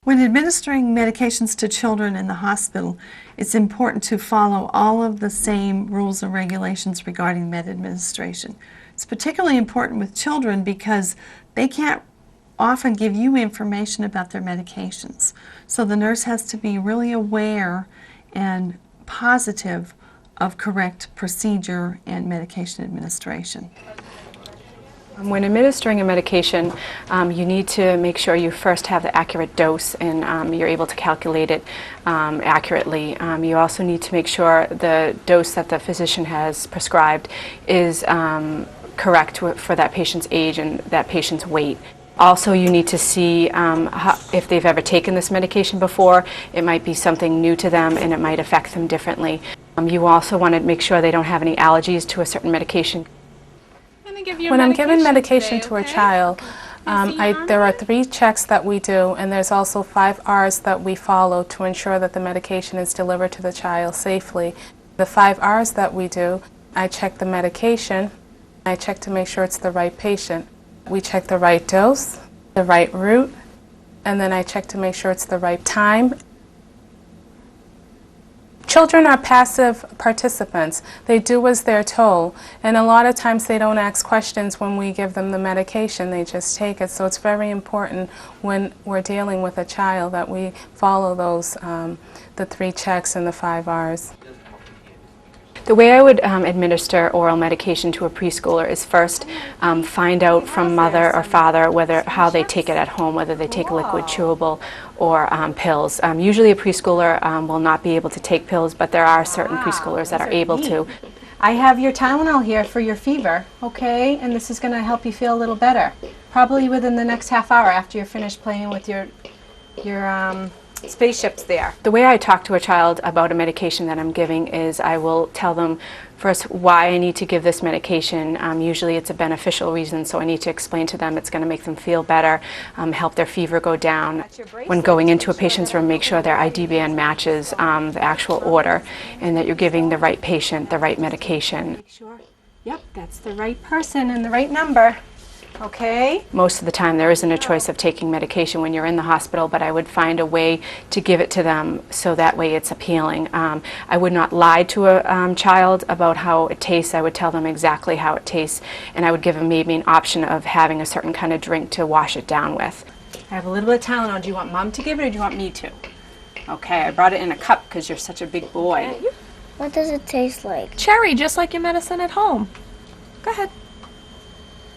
When administering medications to children in the hospital, it's important to follow all of the same rules and regulations regarding med administration. It's particularly important with children because they can't often give you information about their medications. So the nurse has to be really aware and positive of correct procedure and medication administration. When administering a medication, you need to make sure you first have the accurate dose and you're able to calculate it accurately. You also need to make sure the dose that the physician has prescribed is correct for that patient's age and that patient's weight. Also, you need to see if they've ever taken this medication before. It might be something new to them and it might affect them differently. You also want to make sure they don't have any allergies to a certain medication. When I'm giving medication to a child, there are 3 checks that we do, and there's also 5 R's that we follow to ensure that the medication is delivered to the child safely. The 5 R's that we do, I check the medication, I check to make sure it's the right patient. We check the right dose, the right route, and then I check to make sure it's the right time. Children are passive participants. They do as they're told, and a lot of times they don't ask questions when we give them the medication. They just take it. So it's very important when we're dealing with a child that we follow those, the 3 checks and the 5 R's. The way I would administer oral medication to a preschooler is first find out from mother or father how they take it at home, whether they take liquid chewable or pills. Usually a preschooler will not be able to take pills, but there are certain preschoolers that are able to. I have your Tylenol here for your fever, okay? And this is going to help you feel a little better. Probably within the next half hour after you're finished playing with your spaceships there. The way I talk to a child about a medication that I'm giving is I will tell them first why I need to give this medication. Usually it's a beneficial reason, so I need to explain to them it's going to make them feel better, help their fever go down. When going into a patient's room, make sure their ID band matches the actual order and that you're giving the right patient the right medication. Make sure, yep, that's the right person and the right number. Okay. Most of the time there isn't a choice of taking medication when you're in the hospital, but I would find a way to give it to them so that way it's appealing. I would not lie to a child about how it tastes. I would tell them exactly how it tastes, and I would give them maybe an option of having a certain kind of drink to wash it down with. I have a little bit of Tylenol. Do you want Mom to give it or do you want me to? Okay, I brought it in a cup because you're such a big boy. What does it taste like? Cherry, just like your medicine at home. Go ahead.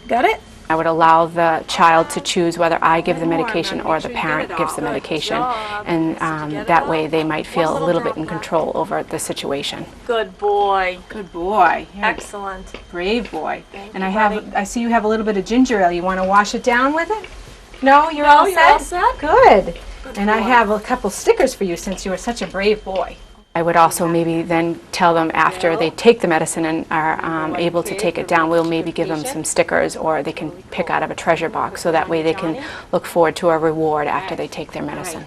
Got it? I would allow the child to choose whether I give the medication or the parent gives the medication, and that way they might feel a little bit in control over the situation. Good boy. Good boy. You're Excellent. a brave boy. And I see you have a little bit of ginger ale. You want to wash it down with it? No, you're all set? You're all set? Good. And I have a couple stickers for you since you were such a brave boy. I would also maybe then tell them after they take the medicine and are able to take it down, we'll maybe give them some stickers or they can pick out of a treasure box so that way they can look forward to a reward after they take their medicine.